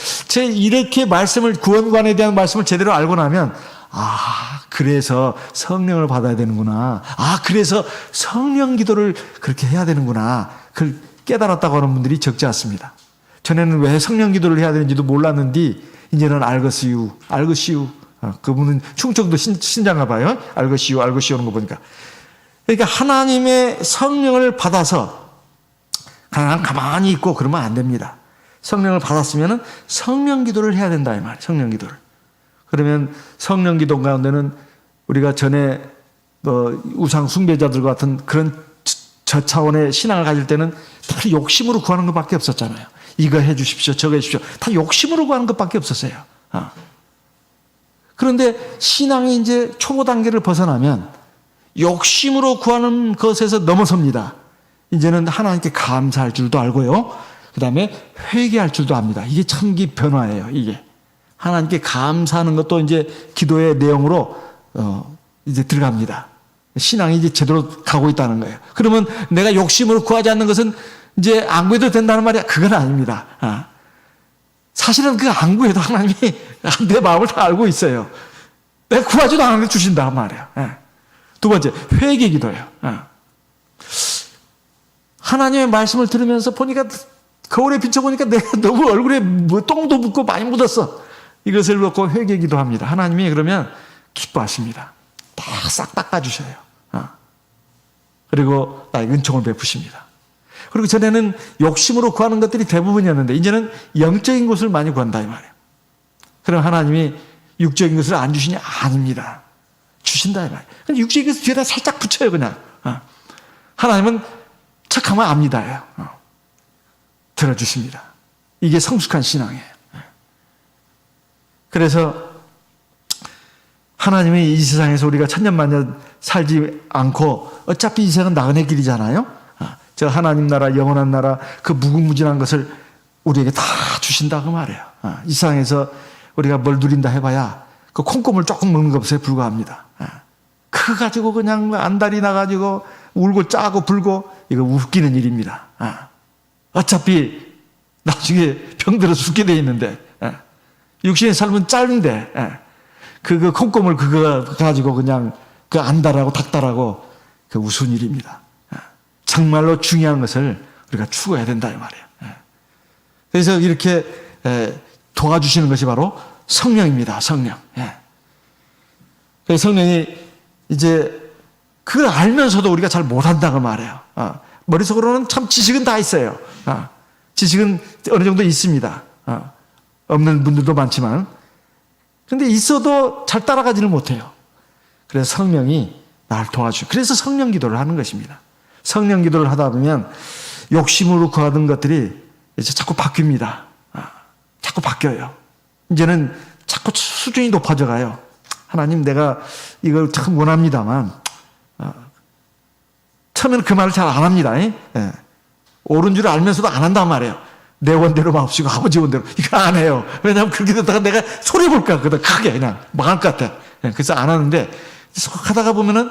이렇게 말씀을, 구원관에 대한 말씀을 제대로 알고 나면, 그래서 성령을 받아야 되는구나. 그래서 성령 기도를 그렇게 해야 되는구나. 그걸 깨달았다고 하는 분들이 적지 않습니다. 전에는 왜 성령 기도를 해야 되는지도 몰랐는데, 이제는 알것이유. 그분은 충청도 신장가 봐요. 알것이유 하는 거 보니까. 그러니까 하나님의 성령을 받아서 그냥 가만히 있고 그러면 안 됩니다. 성령을 받았으면 성령 기도를 해야 된다, 이 말이에요. 성령 기도를. 그러면 성령 기도 가운데는 우리가 전에 우상 숭배자들과 같은 그런 저차원의 신앙을 가질 때는 다 욕심으로 구하는 것밖에 없었잖아요. 이거 해 주십시오, 저거 해 주십시오. 다 욕심으로 구하는 것밖에 없었어요. 그런데 신앙이 이제 초보 단계를 벗어나면 욕심으로 구하는 것에서 넘어섭니다. 이제는 하나님께 감사할 줄도 알고요. 그 다음에 회개할 줄도 압니다. 이게 참기 변화예요, 이게. 하나님께 감사하는 것도 이제 기도의 내용으로 이제 들어갑니다. 신앙이 이제 제대로 가고 있다는 거예요. 그러면 내가 욕심으로 구하지 않는 것은 이제 안 구해도 된다는 말이야? 그건 아닙니다. 사실은 그 안 구해도 하나님이 내 마음을 다 알고 있어요. 내가 구하지도 않는데 주신단 말이에요. 두 번째, 회개 기도예요. 하나님의 말씀을 들으면서 보니까 거울에 비춰보니까 내가 너무 얼굴에 똥도 묻고 많이 묻었어. 이것을 놓고 회개 기도합니다. 하나님이 그러면 기뻐하십니다. 다 싹 닦아주셔요. 그리고 나에게 은총을 베푸십니다. 그리고 전에는 욕심으로 구하는 것들이 대부분이었는데 이제는 영적인 것을 많이 구한다, 이 말이에요. 그럼 하나님이 육적인 것을 안 주시냐? 아닙니다. 주신다, 이 말이에요. 육적인 것을 뒤에다 살짝 붙여요, 그냥. 하나님은 척하면 압니다. 들어주십니다. 이게 성숙한 신앙이에요. 그래서 하나님이 이 세상에서 우리가 천년만년 살지 않고 어차피 이 세상은 나그네 길이잖아요. 저 하나님 나라, 영원한 나라, 그 무궁무진한 것을 우리에게 다 주신다 그 말이에요. 이 세상에서 우리가 뭘 누린다 해봐야 그 콩고물 조금 먹는 것에 불과합니다. 그거 가지고 그냥 안달이 나가지고 울고 짜고 불고 이거 웃기는 일입니다. 어차피 나중에 병들어 죽게 돼 있는데 육신의 삶은 짧은데 그 콩고물 그거 가지고 그냥 그 안달하고 닥달하고 그 우스운 일입니다. 정말로 중요한 것을 우리가 추구해야 된다 이 말이에요. 그래서 이렇게 도와주시는 것이 바로 성령입니다. 성령. 그래서 성령이 이제 그걸 알면서도 우리가 잘 못한다고 말해요. 머릿속으로는 참 지식은 다 있어요. 지식은 어느 정도 있습니다. 없는 분들도 많지만. 근데 있어도 잘 따라가지는 못해요. 그래서 성령이 나를 도와주고. 그래서 성령 기도를 하는 것입니다. 성령 기도를 하다 보면 욕심으로 구하던 것들이 이제 자꾸 바뀝니다. 자꾸 바뀌어요. 이제는 자꾸 수준이 높아져 가요. 하나님 내가 이걸 참 원합니다만 처음에는 그 말을 잘 안 합니다. 옳은 줄 알면서도 안 한단 말이에요. 내 원대로 마옵시고 아버지 원대로. 이거 안 해요. 왜냐하면 그렇게 되다가 내가 손해볼까 그다 크게 그냥 망할 것 같아. 그래서 안 하는데 하다가 보면은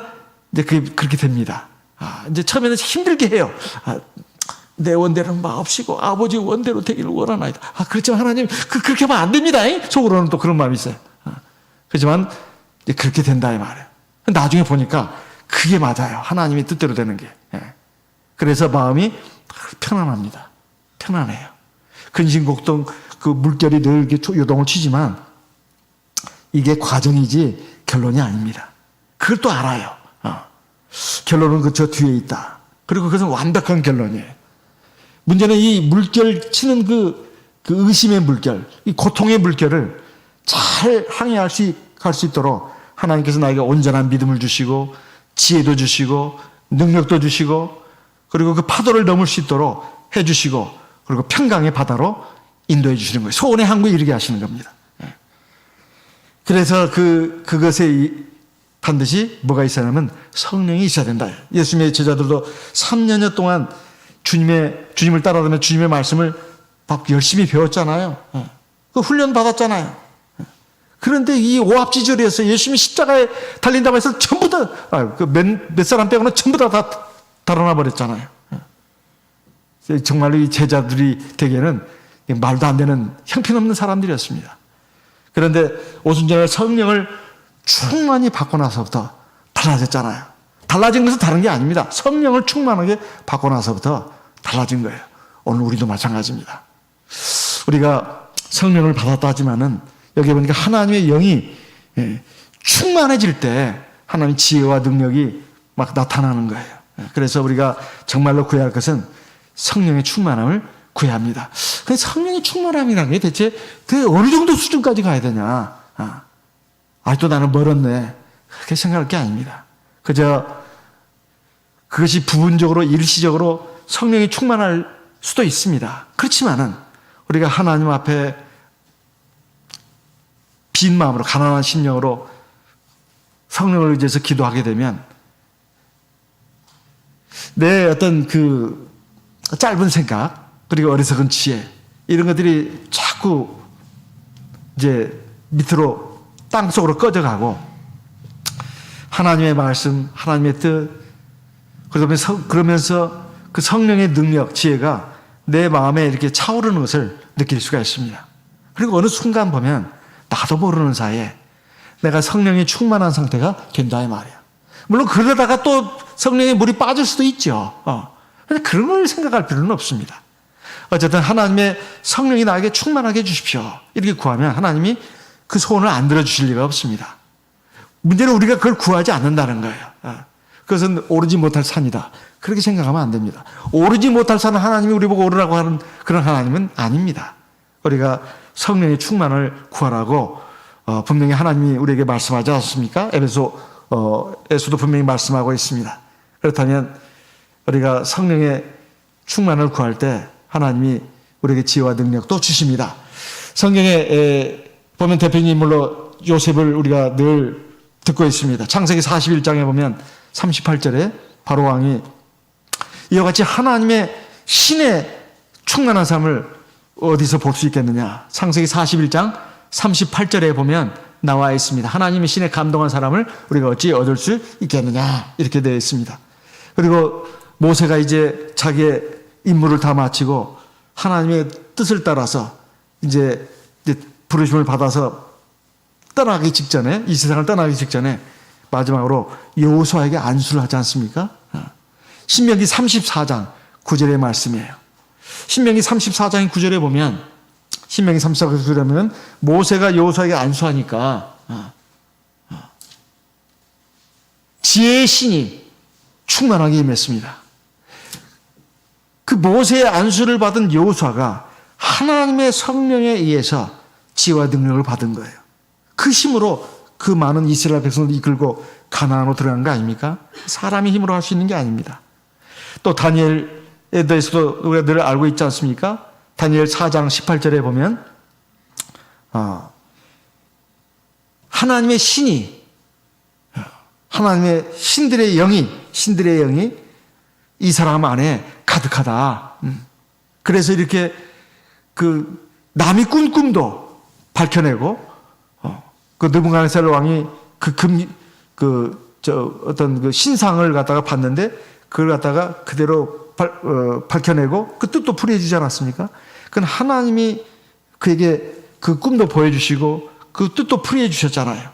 이제 그렇게 됩니다. 이제 처음에는 힘들게 해요. 내 원대로 마옵시고 아버지 원대로 되기를 원하나이다. 그렇지만 하나님 그렇게 하면 안 됩니다. 속으로는 또 그런 마음이 있어요. 그렇지만 이제 그렇게 된다 이 말이에요. 나중에 보니까 그게 맞아요. 하나님의 뜻대로 되는 게. 그래서 마음이 편안합니다. 편안해요. 근심걱정 그 물결이 늘 이렇게 요동을 치지만 이게 과정이지 결론이 아닙니다. 그걸 또 알아요. 결론은 그 저 뒤에 있다. 그리고 그것은 완벽한 결론이에요. 문제는 이 물결 치는 그 의심의 물결, 이 고통의 물결을 잘 항해할 갈 수 있도록 하나님께서 나에게 온전한 믿음을 주시고 지혜도 주시고 능력도 주시고 그리고 그 파도를 넘을 수 있도록 해주시고 그리고 평강의 바다로 인도해 주시는 거예요. 소원의 항구에 이르게 하시는 겁니다. 그래서 그것에 반드시 뭐가 있어야 하면 성령이 있어야 된다. 예수님의 제자들도 3년여 동안 주님을 따라가며 주님의 말씀을 막 열심히 배웠잖아요. 그 훈련 받았잖아요. 그런데 이 오합지졸이었어요. 예수님이 십자가에 달린다고 해서 전부 다, 몇 사람 빼고는 전부 다 달아나 버렸잖아요. 정말로 이 제자들이 되기에는 말도 안 되는 형편없는 사람들이었습니다. 그런데 오순절날 성령을 충만히 받고 나서부터 달라졌잖아요. 달라진 것은 다른 게 아닙니다. 성령을 충만하게 받고 나서부터 달라진 거예요. 오늘 우리도 마찬가지입니다. 우리가 성령을 받았다 하지만은 여기 보니까 하나님의 영이 충만해질 때 하나님의 지혜와 능력이 막 나타나는 거예요. 그래서 우리가 정말로 구해야 할 것은 성령의 충만함을 구해야 합니다. 근데 성령의 충만함이라는 게 대체 그 어느 정도 수준까지 가야 되냐? 아직도 나는 멀었네. 그렇게 생각할 게 아닙니다. 그저 그것이 부분적으로 일시적으로 성령이 충만할 수도 있습니다. 그렇지만은 우리가 하나님 앞에 빈 마음으로 가난한 심령으로 성령을 의지해서 기도하게 되면 내 어떤 그 짧은 생각 그리고 어리석은 지혜 이런 것들이 자꾸 이제 밑으로 땅속으로 꺼져가고 하나님의 말씀, 하나님의 뜻 그러면서 그 성령의 능력, 지혜가 내 마음에 이렇게 차오르는 것을 느낄 수가 있습니다. 그리고 어느 순간 보면 나도 모르는 사이에 내가 성령이 충만한 상태가 된다 이 말이야. 물론 그러다가 또 성령의 물이 빠질 수도 있죠. 그런데 그런 걸 생각할 필요는 없습니다. 어쨌든 하나님의 성령이 나에게 충만하게 해주십시오. 이렇게 구하면 하나님이 그 소원을 안 들어주실 리가 없습니다. 문제는 우리가 그걸 구하지 않는다는 거예요. 그것은 오르지 못할 산이다. 그렇게 생각하면 안 됩니다. 오르지 못할 산은 하나님이 우리 보고 오르라고 하는 그런 하나님은 아닙니다. 우리가 성령의 충만을 구하라고 분명히 하나님이 우리에게 말씀하지 않습니까? 에서도 분명히 말씀하고 있습니다. 그렇다면 우리가 성령의 충만을 구할 때 하나님이 우리에게 지혜와 능력도 주십니다. 성경에 보면 대표적인 인물로 요셉을 우리가 늘 듣고 있습니다. 창세기 41장에 보면 38절에 바로 왕이 이와 같이 하나님의 신의 충만한 삶을 어디서 볼 수 있겠느냐. 창세기 41장 38절에 보면 나와 있습니다. 하나님의 신에 감동한 사람을 우리가 어찌 얻을 수 있겠느냐 이렇게 되어 있습니다. 그리고 모세가 이제 자기의 임무를 다 마치고 하나님의 뜻을 따라서 이제 부르심을 받아서 떠나기 직전에, 이 세상을 떠나기 직전에 마지막으로 여호수아에게 안수를 하지 않습니까? 신명기 34장 9절의 말씀이에요. 신명기 34장 9절에 보면, 신명기 34장 9절에 보면 모세가 여호수아에게 안수하니까 지혜의 신이 충만하게 임했습니다. 그 모세의 안수를 받은 여호수아가 하나님의 성령에 의해서 지혜와 능력을 받은 거예요. 그 힘으로 그 많은 이스라엘 백성을 이끌고 가나안으로 들어간 거 아닙니까? 사람의 힘으로 할 수 있는 게 아닙니다. 또 다니엘에 대해서도 우리가 늘 알고 있지 않습니까? 다니엘 4장 18절에 보면 하나님의 신이, 하나님의 신들의 영이 이 사람 안에 가득하다. 그래서 이렇게 그 남이 꾼 꿈도 밝혀내고, 그 느부갓네살 왕이 어떤 그 신상을 갖다가 봤는데 그걸 갖다가 그대로 밝혀내고 그 뜻도 풀이해주지 않았습니까? 그건 하나님이 그에게 그 꿈도 보여주시고 그 뜻도 풀이해 주셨잖아요.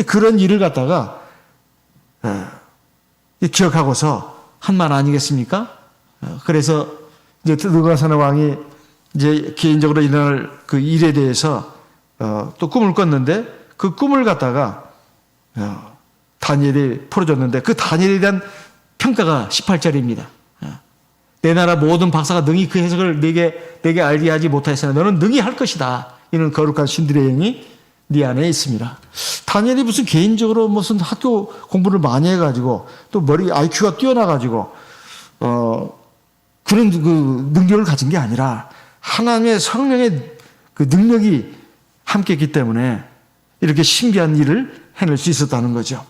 그런 일을 갖다가 기억하고서 한 말 아니겠습니까? 그래서 이제 느부갓네살 왕이 이제 개인적으로 일어날 그 일에 대해서 또 꿈을 꿨는데 그 꿈을 갖다가 다니엘이 풀어줬는데 그 다니엘에 대한 평가가 18절입니다. 내 나라 모든 박사가 능히 그 해석을 내게 알게 하지 못하였으나 너는 능히 할 것이다. 이는 거룩한 신들의 영이 네 안에 있습니다. 다니엘이 무슨 개인적으로 무슨 학교 공부를 많이 해가지고 또 IQ가 뛰어나가지고 그런 그 능력을 가진 게 아니라 하나님의 성령의 그 능력이 함께했기 때문에 이렇게 신기한 일을 해낼 수 있었다는 거죠.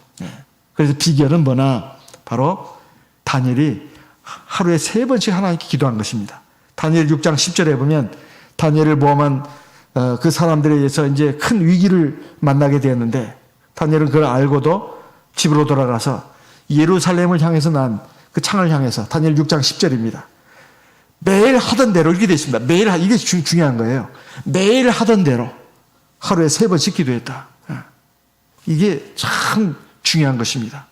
그래서 비결은 뭐나 바로 다니엘이 하루에 3번씩 하나님께 기도한 것입니다. 다니엘 6장 10절에 보면 다니엘을 모함한 그 사람들에 의해서 이제 큰 위기를 만나게 되었는데 다니엘은 그걸 알고도 집으로 돌아가서 예루살렘을 향해서 난 그 창을 향해서 다니엘 6장 10절입니다. 매일 하던 대로 이렇게 되어 있습니다. 매일 이게 중요한 거예요. 매일 하던 대로 하루에 3번씩 기도했다. 이게 참 중요한 것입니다.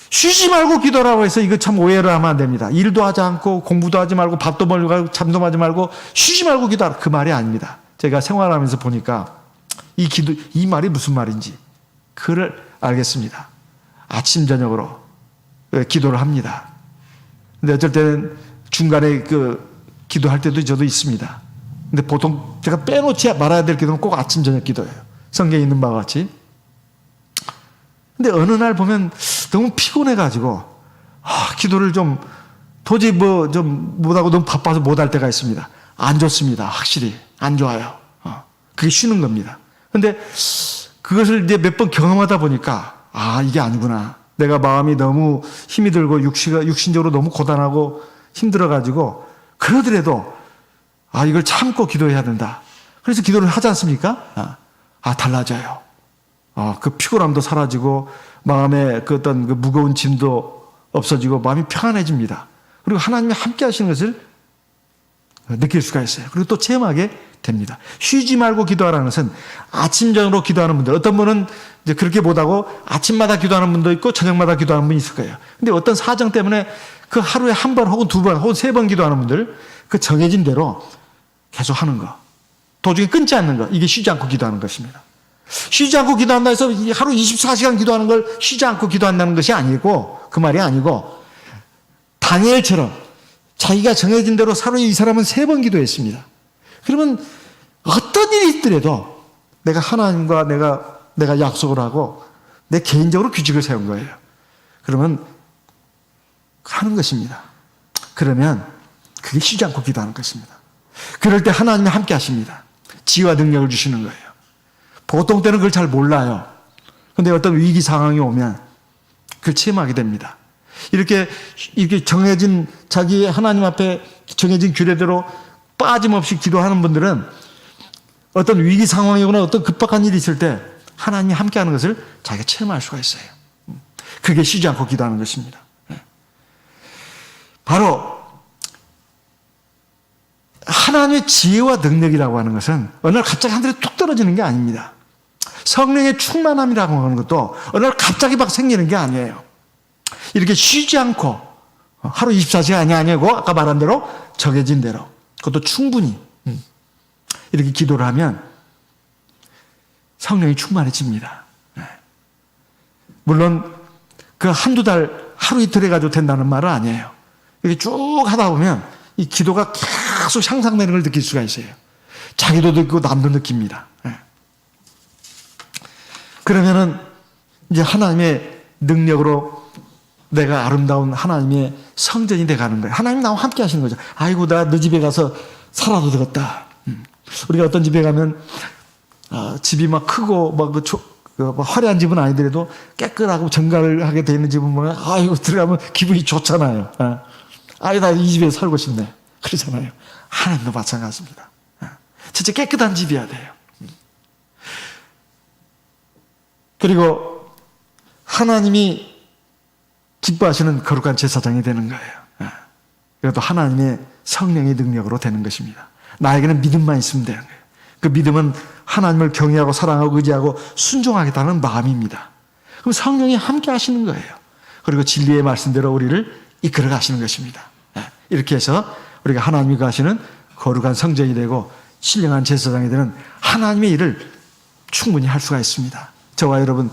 쉬지 말고 기도라고 해서 이거 참 오해를 하면 안 됩니다. 일도 하지 않고 공부도 하지 말고 밥도 먹고 잠도 하지 말고 쉬지 말고 기도하라. 그 말이 아닙니다. 제가 생활하면서 보니까 이 말이 무슨 말인지 그를 알겠습니다. 아침 저녁으로 기도를 합니다. 근데 어쩔 때는 중간에 기도할 때도 저도 있습니다. 근데 보통 제가 빼놓지 말아야 될 기도는 꼭 아침 저녁 기도예요. 성경에 있는 바와 같이. 근데 어느 날 보면 너무 피곤해가지고 기도를 좀 도저히 좀 못하고 너무 바빠서 못할 때가 있습니다. 안 좋습니다. 확실히 안 좋아요. 그게 쉬는 겁니다. 근데 그것을 이제 몇 번 경험하다 보니까 이게 아니구나. 내가 마음이 너무 힘이 들고 육신적으로 너무 고단하고 힘들어가지고 그러더라도 이걸 참고 기도해야 된다. 그래서 기도를 하지 않습니까? 달라져요. 그 피곤함도 사라지고 마음에 그 어떤 그 무거운 짐도 없어지고 마음이 평안해집니다. 그리고 하나님이 함께 하시는 것을 느낄 수가 있어요. 그리고 또 체험하게 됩니다. 쉬지 말고 기도하라는 것은 아침 저녁으로 기도하는 분들, 어떤 분은 이제 그렇게 못하고 아침마다 기도하는 분도 있고 저녁마다 기도하는 분이 있을 거예요. 근데 어떤 사정 때문에 그 하루에 한 번 혹은 2번 혹은 3번 기도하는 분들, 그 정해진 대로 계속 하는 거, 도중에 끊지 않는 거, 이게 쉬지 않고 기도하는 것입니다. 쉬지 않고 기도한다 해서 하루 24시간 기도하는 걸 쉬지 않고 기도한다는 것이 아니고, 그 말이 아니고 다니엘처럼 자기가 정해진 대로 하루에 이 사람은 3번 기도했습니다. 그러면 어떤 일이 있더라도 내가 하나님과 내가 약속을 하고 내 개인적으로 규칙을 세운 거예요. 그러면 하는 것입니다. 그러면 그게 쉬지 않고 기도하는 것입니다. 그럴 때 하나님이 함께 하십니다. 지혜와 능력을 주시는 거예요. 보통 때는 그걸 잘 몰라요. 그런데 어떤 위기 상황이 오면 그걸 체험하게 됩니다. 이렇게 정해진 자기 하나님 앞에 정해진 규례대로 빠짐없이 기도하는 분들은 어떤 위기 상황이거나 어떤 급박한 일이 있을 때 하나님이 함께하는 것을 자기가 체험할 수가 있어요. 그게 쉬지 않고 기도하는 것입니다. 바로 하나님의 지혜와 능력이라고 하는 것은 어느 날 갑자기 하늘에 툭 떨어지는 게 아닙니다. 성령의 충만함이라고 하는 것도 어느 날 갑자기 막 생기는 게 아니에요. 이렇게 쉬지 않고 하루 24시간이 아니고 아까 말한 대로 정해진 대로 그것도 충분히 이렇게 기도를 하면 성령이 충만해집니다. 물론 그 한두 달 하루 이틀 해가지고 된다는 말은 아니에요. 이렇게 쭉 하다 보면 이 기도가 계속 향상되는 걸 느낄 수가 있어요. 자기도 느끼고 남도 느낍니다. 그러면은 이제 하나님의 능력으로 내가 아름다운 하나님의 성전이 돼가는 거예요. 하나님 나와 함께 하시는 거죠. 아이고, 나 너 집에 가서 살아도 되겠다. 우리가 어떤 집에 가면 집이 막 크고 막 화려한 집은 아니더라도 깨끗하고 정갈하게 되어 있는 집은 보면 아이고 들어가면 기분이 좋잖아요. 아유, 나 이 집에 살고 싶네. 그러잖아요. 하나님도 마찬가지입니다. 진짜 깨끗한 집이어야 돼요. 그리고 하나님이 기뻐하시는 거룩한 제사장이 되는 거예요. 이것도 하나님의 성령의 능력으로 되는 것입니다. 나에게는 믿음만 있으면 되는 거예요. 그 믿음은 하나님을 경외하고 사랑하고 의지하고 순종하겠다는 마음입니다. 그럼 성령이 함께 하시는 거예요. 그리고 진리의 말씀대로 우리를 이끌어 가시는 것입니다. 이렇게 해서 우리가 하나님이 가시는 거룩한 성전이 되고 신령한 제사장이 되는 하나님의 일을 충분히 할 수가 있습니다. 저와 여러분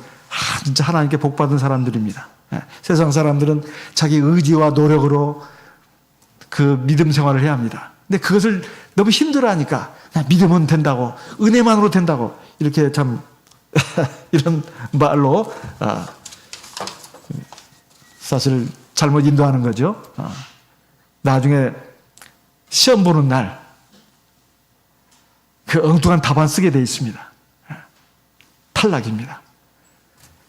진짜 하나님께 복받은 사람들입니다. 세상 사람들은 자기 의지와 노력으로 그 믿음 생활을 해야 합니다. 근데 그것을 너무 힘들어하니까 믿으면 된다고, 은혜만으로 된다고 이렇게 참 이런 말로 사실 잘못 인도하는 거죠. 나중에 시험 보는 날 그 엉뚱한 답안 쓰게 돼 있습니다. 탈락입니다.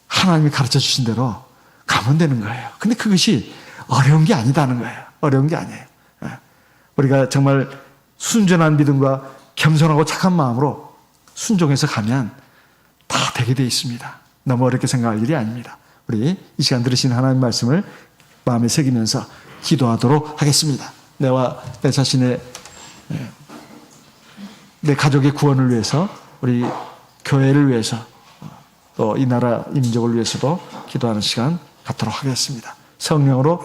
하나님이 가르쳐 주신 대로 가면 되는 거예요. 근데 그것이 어려운 게 아니다는 거예요. 어려운 게 아니에요. 우리가 정말 순전한 믿음과 겸손하고 착한 마음으로 순종해서 가면 다 되게 돼 있습니다. 너무 어렵게 생각할 일이 아닙니다. 우리 이 시간 들으신 하나님 말씀을 마음에 새기면서 기도하도록 하겠습니다. 내와 내 자신의 내 가족의 구원을 위해서, 우리 교회를 위해서, 또 이 나라 이 민족을 위해서도 기도하는 시간 갖도록 하겠습니다. 성령으로